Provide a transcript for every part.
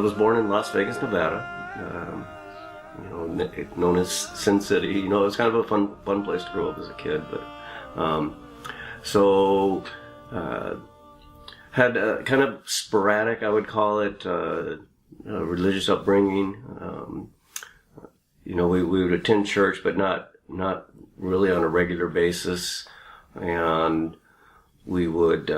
was born in Las Vegas, Nevada. Known as Sin City. It was kind of a fun place to grow up as a kid. But had a kind of sporadic, I would call it, religious upbringing. We would attend church, but not really on a regular basis, and we would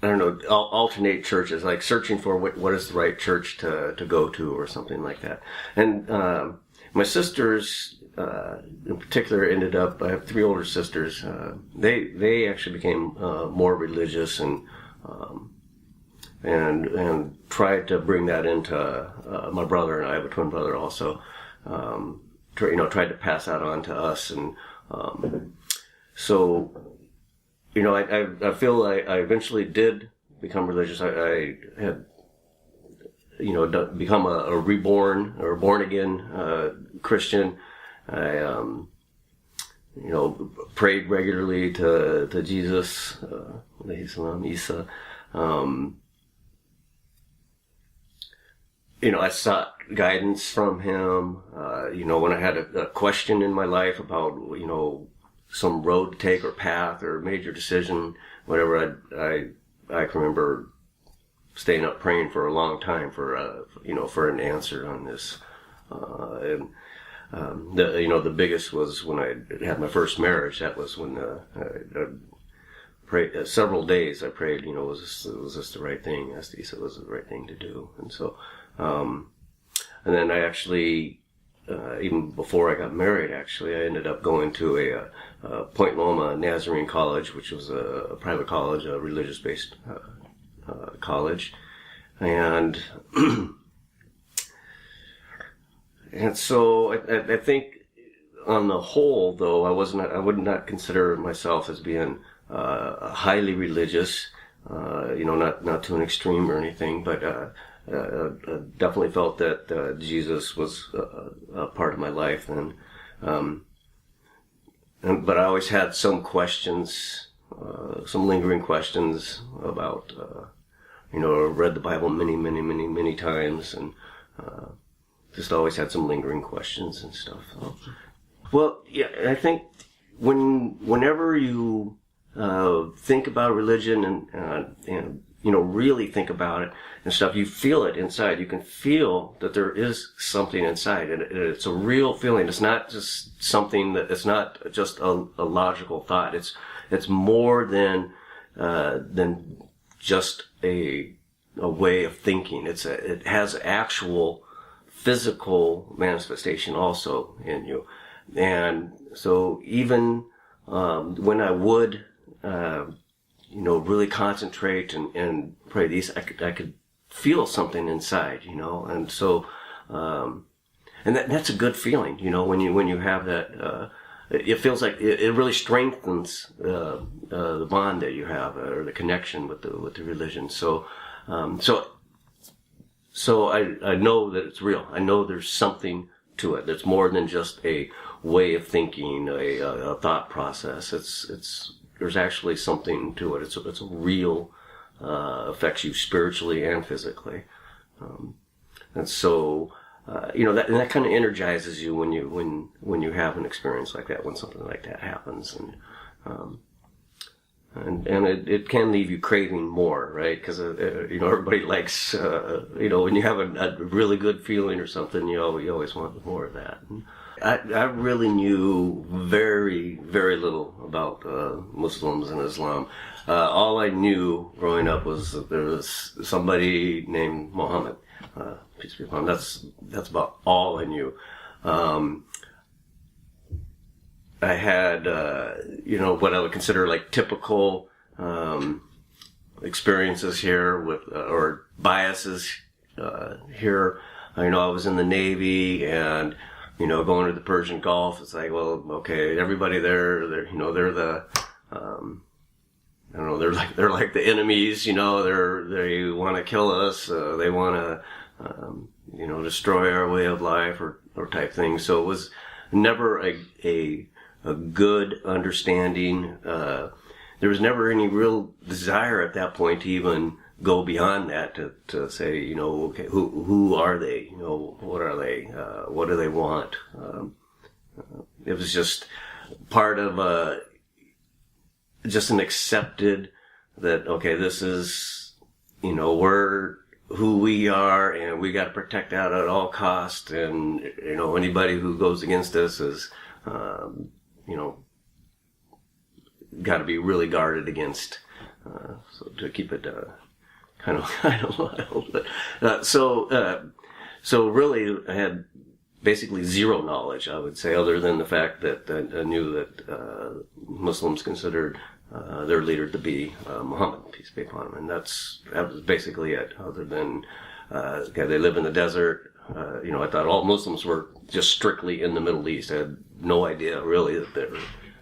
alternate churches, like searching for what is the right church to go to or something like that. And my sisters in particular ended up, I have 3 older sisters, they actually became more religious and tried to bring that into my brother, and I have a twin brother also. Tried to pass that on to us, and so I feel I eventually did become religious. I had become a reborn or born again Christian. I prayed regularly to Jesus, Isa. I sought guidance from him. When I had a question in my life about, some road to take or path or major decision, whatever, I can remember staying up praying for a long time for an answer on this. The biggest was when I had my first marriage. That was when I prayed several days. I prayed, was this the right thing? Asked Isa, was it the right thing to do? And so, and then I actually, even before I got married, actually, I ended up going to a Point Loma Nazarene College, which was a private college, a religious-based college, and and so I think on the whole, though, I would not consider myself as being highly religious, not to an extreme or anything, but definitely felt that Jesus was a part of my life, but I always had some questions, some lingering questions about, read the Bible many times, and just always had some lingering questions and stuff. So. Well, yeah, I think whenever you think about religion and really think about it and stuff, you feel it inside. You can feel that there is something inside, and it's a real feeling. It's not just something it's not just a logical thought. It's more than just a way of thinking. It has actual physical manifestation also in you. And so even when I would really concentrate and pray these, I could feel something inside, and so and that's a good feeling, when you have that. It feels like it really strengthens the bond that you have, or the connection with the religion. So I know that it's real. I know there's something to it. It's more than just a way of thinking, a thought process. There's actually something to it. It's a real, affects you spiritually and physically. And so, that kind of energizes you when you have an experience like that, when something like that happens. And it can leave you craving more, right? Because, everybody likes, when you have a really good feeling or something, you always want more of that. And I really knew very, very little about Muslims and Islam. All I knew growing up was that there was somebody named Muhammad. Peace be upon him. That's about all I knew. I had, what I would consider like typical experiences here with, or biases here. I was in the Navy, and going to the Persian Gulf. It's like, well, okay, everybody there, they're the, they're like the enemies. They want to kill us. They want to, destroy our way of life or type thing. So it was never a good understanding. There was never any real desire at that point to even go beyond that to say, you know, okay, who are they? You know, what are they? What do they want? It was just part of just an accepted that, okay, this is, you know, we're who we are, and we got to protect that at all costs, and, you know, anybody who goes against us is, you know, got to be really guarded against, so to keep it kind of wild. But so really, I had basically zero knowledge, I would say, other than the fact that I knew that Muslims considered their leader to be Muhammad, peace be upon him, and that was basically it. Other than okay, they live in the desert. You know, I thought all Muslims were just strictly in the Middle East. I had no idea really that they're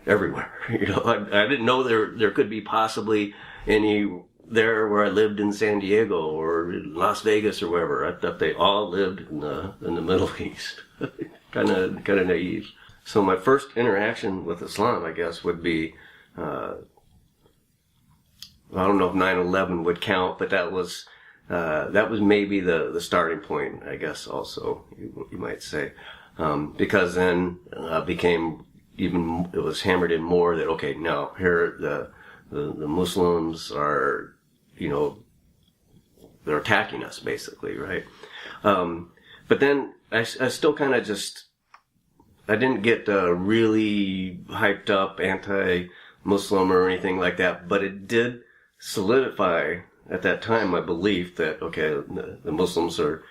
everywhere. You know, I didn't know there could be possibly any there where I lived in San Diego or Las Vegas or wherever. I thought they all lived in the Middle East. kind of naive. So my first interaction with Islam, I guess, would be I don't know if 9/11 would count, but that was maybe the starting point, I guess. Also, you might say, because then became even, it was hammered in more that, okay, now here the Muslims are, you know, they're attacking us basically, right? But then I still kind of I didn't get really hyped up anti-Muslim or anything like that, but it did solidify at that time my belief that, okay, the Muslims are,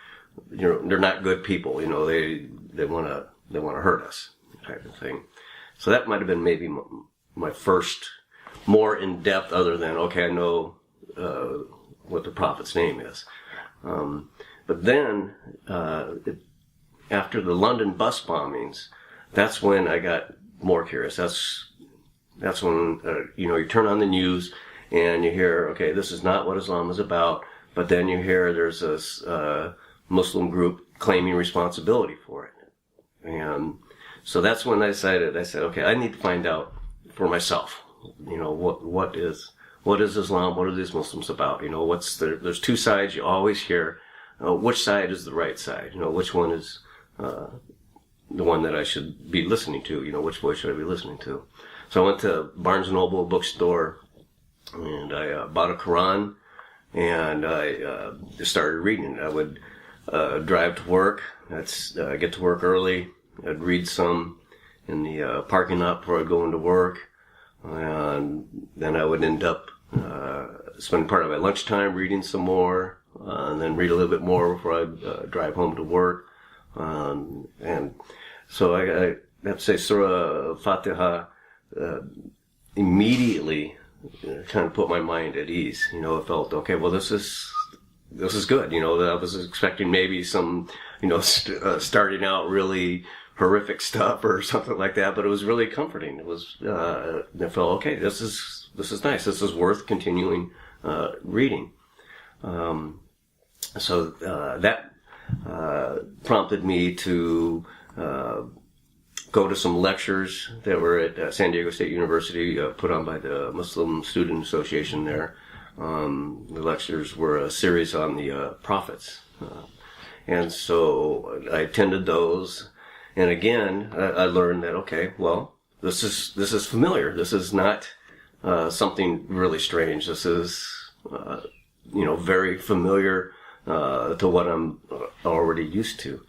you know, they're not good people, you know, they want to hurt us, type of thing. So that might have been maybe my first more in depth, other than, okay, I know what the Prophet's name is. But then after the London bus bombings, that's when I got more curious. That's when you know, you turn on the news and you hear, okay, this is not what Islam is about. But then you hear there's this Muslim group claiming responsibility for it, and so that's when I said, okay, I need to find out for myself. You know, what is Islam? What are these Muslims about? You know, there's two sides you always hear. Which side is the right side? You know, which one is the one that I should be listening to? You know, which voice should I be listening to? So I went to Barnes & Noble bookstore, and I bought a Quran, and I started reading. I would drive to work. I'd get to work early. I'd read some in the parking lot before I'd go into work, and then I would end up spending part of my lunchtime reading some more, and then read a little bit more before I'd drive home to work. And so I have to say Surah Fatiha immediately kind of put my mind at ease. You know, it felt, okay, well, this is good. You know, I was expecting maybe some, you know, starting out really horrific stuff or something like that, but it was really comforting. It was, I felt, okay, this is nice. This is worth continuing reading. So that prompted me to go to some lectures that were at San Diego State University, put on by the Muslim Student Association there. The lectures were a series on the prophets. And so I attended those. And again, I learned that, okay, well, this is familiar. This is not something really strange. This is, you know, very familiar to what I'm already used to.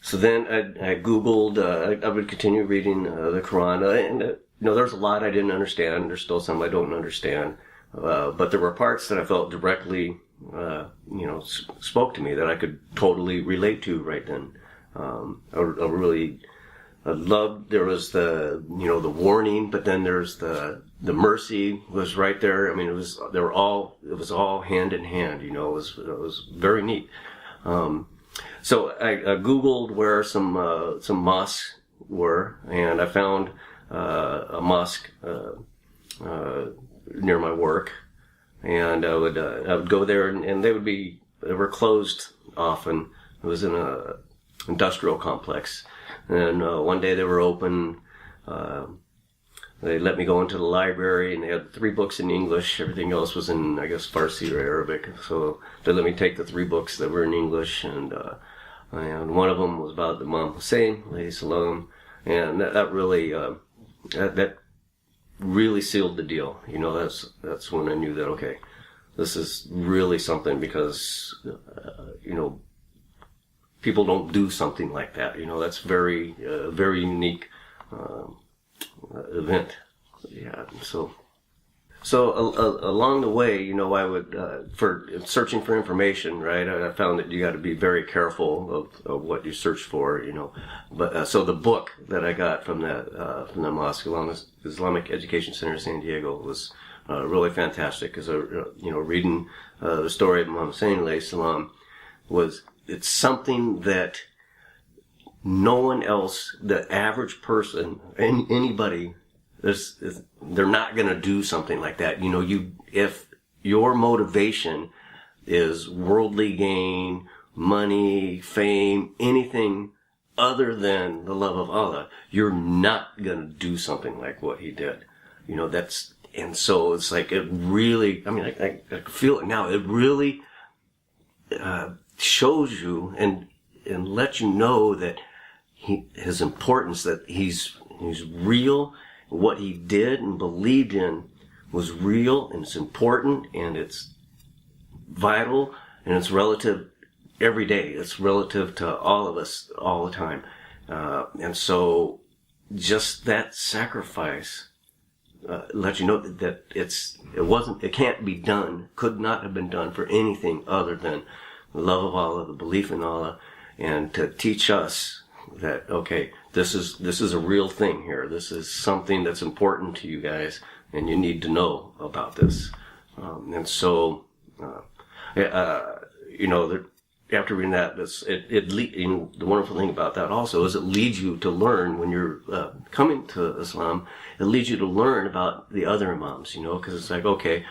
So then I Googled, I would continue reading the Quran, and you know, there's a lot I didn't understand. There's still some I don't understand, but there were parts that I felt directly, you know, spoke to me, that I could totally relate to right then. I loved, there was the, you know, the warning, but then there's the mercy was right there. I mean, it was all hand in hand, you know, it was very neat. So I Googled where some mosques were, and I found a mosque near my work, and I would go there, and they were closed often. It was in a industrial complex, and one day they were open. they let me go into the library, and they had 3 books in English. Everything else was in, I guess, Farsi or Arabic. So they let me take the 3 books that were in English, and one of them was about Imam Hussain, alayhi salam, and that really that really sealed the deal. You know, that's when I knew that, okay, this is really something, because you know, people don't do something like that. You know, that's very unique event. Yeah. So along the way, you know, I would for searching for information, right? I found that you got to be very careful of what you search for, you know. But so the book that I got from the mosque, Islamic Education Center in San Diego, was really fantastic, because you know, reading the story of Imam Hussain alayhi salam it's something that no one else, the average person, anybody, they're not going to do something like that. You know, if your motivation is worldly gain, money, fame, anything other than the love of Allah, you're not going to do something like what he did. You know, and so it's like, it really, I mean, I feel it now. It really shows you and lets you know that his importance, that he's real. What he did and believed in was real, and it's important, and it's vital, and it's relative every day. It's relative to all of us all the time. And so just that sacrifice lets you know that it can't be done, could not have been done for anything other than the love of Allah, the belief in Allah, and to teach us that, okay, this is a real thing here. This is something that's important to you guys, and you need to know about this. And so, you know, after reading that, you know, the wonderful thing about that also is it leads you to learn when you're coming to Islam. It leads you to learn about the other Imams, you know, because it's like, okay,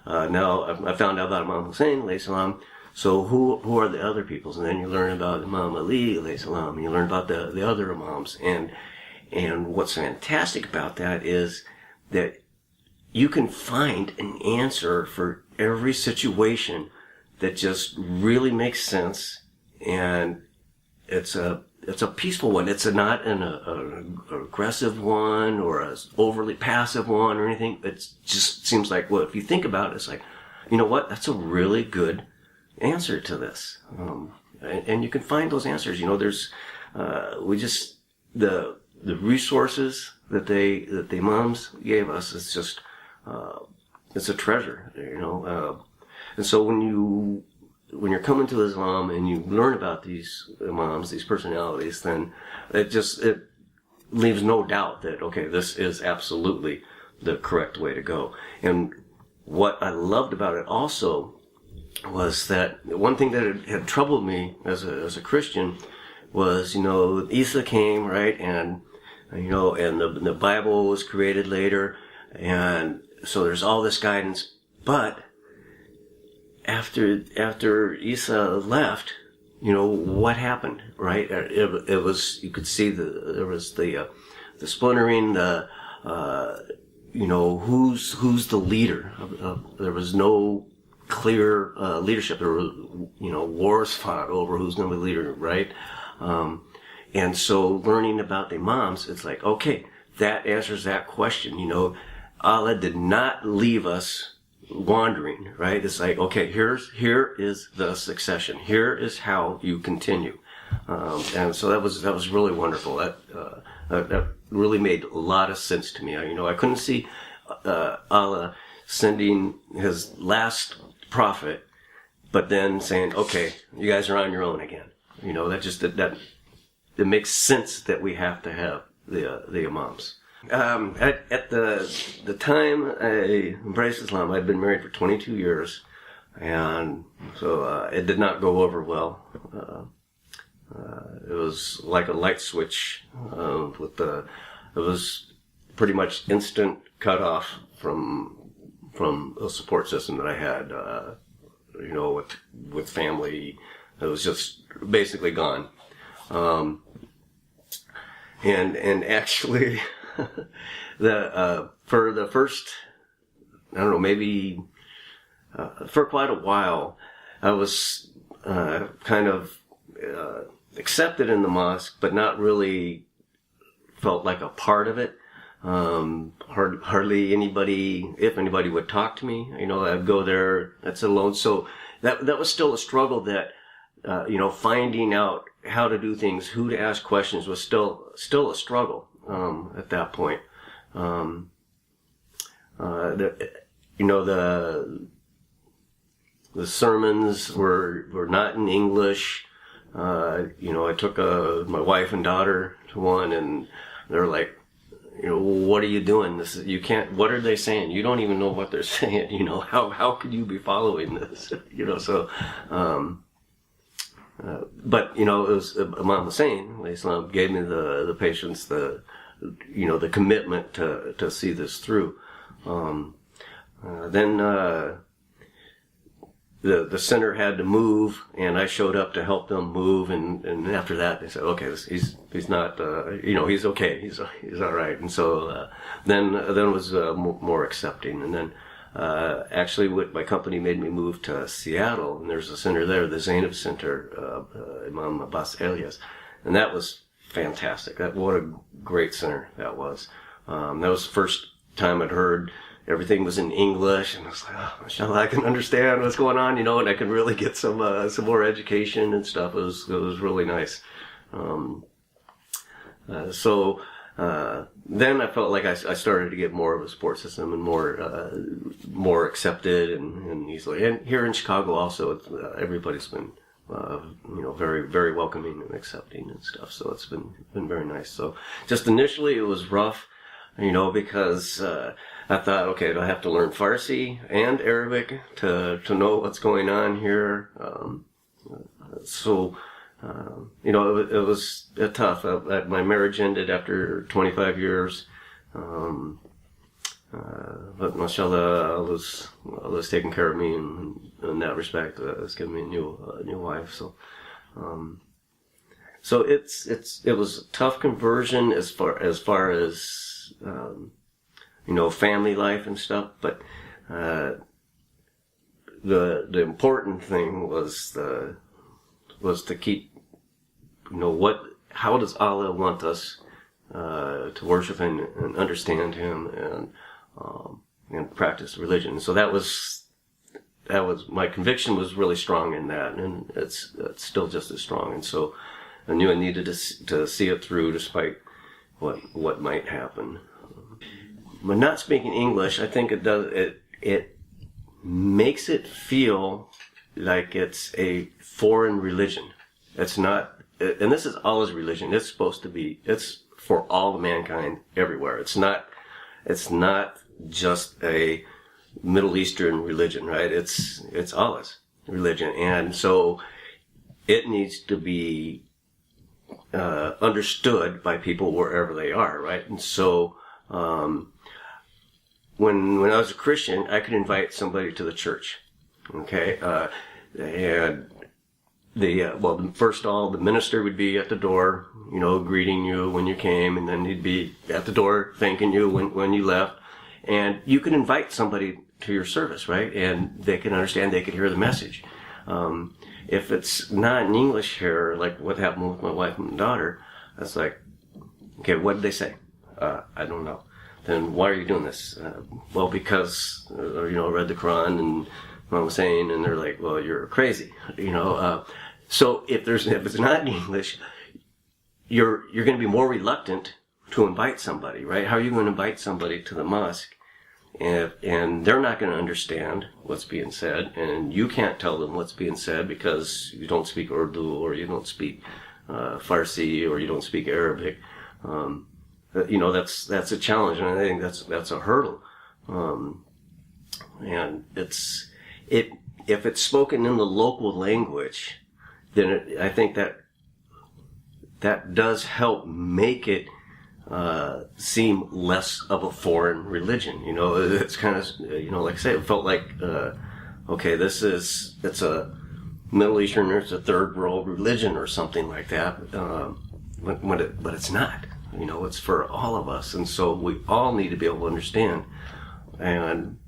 now I found out about Imam Hussain alayhi salam. So who are the other peoples? And then you learn about Imam Ali alayhi salam, and you learn about the other Imams. And what's fantastic about that is that you can find an answer for every situation that just really makes sense, and it's a peaceful one. It's not an aggressive one or an overly passive one or anything. It just seems like, well, if you think about it, it's like, you know what? That's a really good answer to this, and you can find those answers. You know, there's the resources that the Imams gave us. It's just it's a treasure, you know. And so when you're coming to Islam and you learn about these Imams, these personalities, then it leaves no doubt that, okay, this is absolutely the correct way to go. And what I loved about it also was that one thing that had troubled me as a Christian was, you know, Isa came, right, and you know, and the Bible was created later, and so there's all this guidance. But after Isa left, you know, what happened, right? It was, you could see there was the splintering, you know, who's the leader. There was no clear leadership. There were, you know, wars fought over who's going to be leader, right? And so learning about the Imams, it's like, okay, that answers that question. You know, Allah did not leave us wandering, right? It's like, okay, here is the succession. Here is how you continue. And so that was really wonderful. That really made a lot of sense to me. You know, I couldn't see Allah sending his last prophet, but then saying, okay, you guys are on your own again. You know, that it makes sense that we have to have the Imams. At the time I embraced Islam, I'd been married for 22 years, and so it did not go over well. It was like a light switch. It was pretty much instant cutoff from a support system that I had. You know, with family, it was just basically gone. And actually, for the first, I don't know, maybe for quite a while, I was kind of accepted in the mosque, but not really felt like a part of it. Hardly anybody, if anybody would talk to me, I'd go there, that's alone. So that was still a struggle that, finding out how to do things, who to ask questions was still a struggle, at that point. The sermons were not in English. I took my wife and daughter to one, and they're like, what are you doing? You can't, what are they saying? You don't even know what they're saying, how could you be following this? So, but, it was Imam Hussain, Islam, gave me the patience, the commitment to see this through. Then the center had to move, and I showed up to help them move, and after that they said, okay, he's not, he's okay, he's all right. And so then it was more accepting, and then actually my company made me move to Seattle, and there's a center there, the Zainab Center, Imam Abbas Elias, and that was fantastic. What a great center that was. That was the first time I'd heard everything was in English, and I was like, oh, mashallah, I can understand what's going on, and I can really get some more education and stuff. It was really nice. So then I felt like I started to get more of a support system and more accepted and easily. And here in Chicago also, everybody's been very, very welcoming and accepting and stuff. So it's been very nice. So just initially it was rough, because I thought, okay, do I have to learn Farsi and Arabic to know what's going on here? It was tough. My marriage ended after 25 years. But mashallah, Allah was taking care of me in that respect. It's given me a new wife. So it was a tough conversion as far as family life and stuff. But the important thing was to keep, how does Allah want us to worship and understand Him and practice religion. So that was my conviction was really strong in that, and it's still just as strong. And so I knew I needed to see it through despite what might happen. But not speaking English, I think it makes it feel like it's a foreign religion. It's not, and this is Allah's religion. It's supposed to be, it's for all of mankind everywhere. It's not just a Middle Eastern religion, right? It's Allah's religion. And so it needs to be understood by people wherever they are, right? And so when I was a Christian, I could invite somebody to the church, okay? And first of all, the minister would be at the door, greeting you when you came, and then he'd be at the door thanking you when you left. And you can invite somebody to your service, right? And they can understand, they can hear the message. If it's not in English here, like what happened with my wife and daughter, it's like, okay, what did they say? I don't know. Then why are you doing this? Well, because, I read the Quran and Imam Hussain, and they're like, well, you're crazy, So if it's not in English, you're going to be more reluctant to invite somebody, right? How are you going to invite somebody to the mosque and they're not going to understand what's being said, and you can't tell them what's being said because you don't speak Urdu, or you don't speak Farsi, or you don't speak Arabic. That's a challenge, and I think that's a hurdle. And if it's spoken in the local language, then I think that does help make it seem less of a foreign religion. It's kind of, like I say, it felt like, okay, it's a Middle Eastern, or it's a third world religion or something like that. But it's not. You know, it's for all of us, and so we all need to be able to understand. And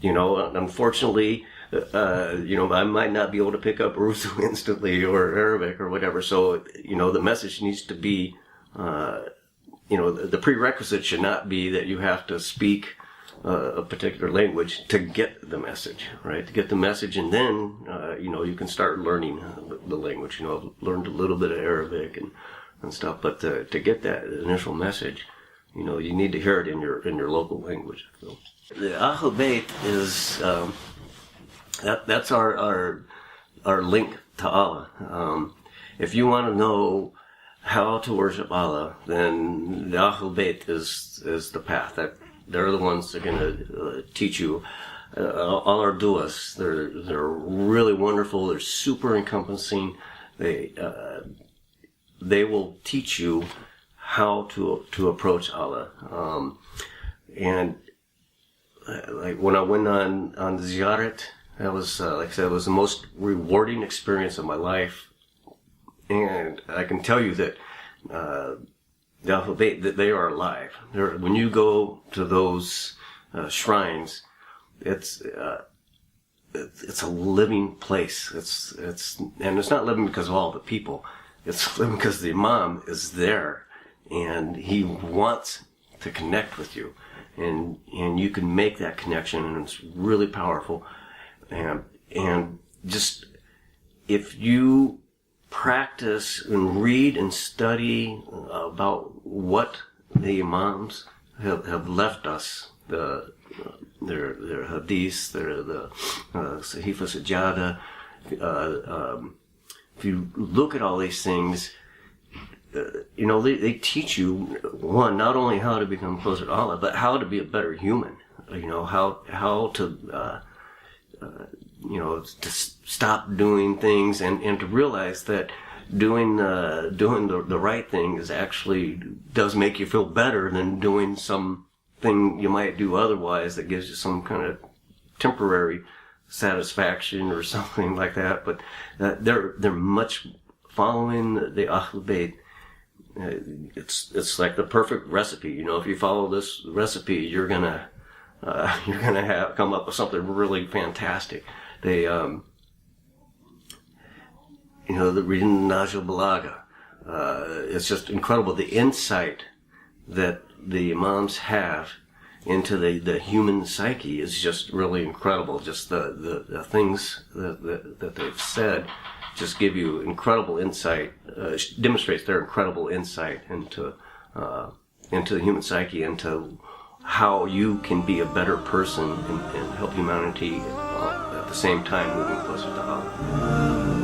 you know, unfortunately, you know, I might not be able to pick up Urdu instantly or Arabic or whatever. So, you know, the message needs to be, you know, the prerequisite should not be that you have to speak a particular language to get the message, right? To get the message, and then, you know, you can start learning the language. You know, I've learned a little bit of Arabic and stuff, but to get that initial message, you know, you need to hear it in your local language. So, the Ahl Bayt is that's our link to Allah. If you want to know how to worship Allah, then the Ahl Bayt is the path. They're the ones that are going to teach you. All our du'as, they're really wonderful. They're super encompassing. They will teach you how to approach Allah. And like when I went on the ziyarat, that was like I said, it was the most rewarding experience of my life. And I can tell you that the Ahl Bayt, that they are alive. When you go to those shrines, it's a living place. And it's not living because of all the people. It's living because the Imam is there, and he wants to connect with you, and you can make that connection, and it's really powerful. And just if you practice and read and study about what the Imams have left us, their hadiths, the Sahifa Sajada. If you look at all these things, you know, they teach you, one, not only how to become closer to Allah, but how to be a better human. You know, how to you know, to stop doing things and to realize that doing the right thing is actually does make you feel better than doing something you might do otherwise that gives you some kind of temporary satisfaction or something like that. But they're much following the Ahl Bayt. It's like the perfect recipe. You know, if you follow this recipe, you're gonna come up with something really fantastic. They, you know, the reading Najul Balaga, it's just incredible. The insight that the Imams have into the human psyche is just really incredible. Just the things that they've said just give you incredible insight, demonstrates their incredible insight into the human psyche, into how you can be a better person and help humanity at the same time moving closer to Allah.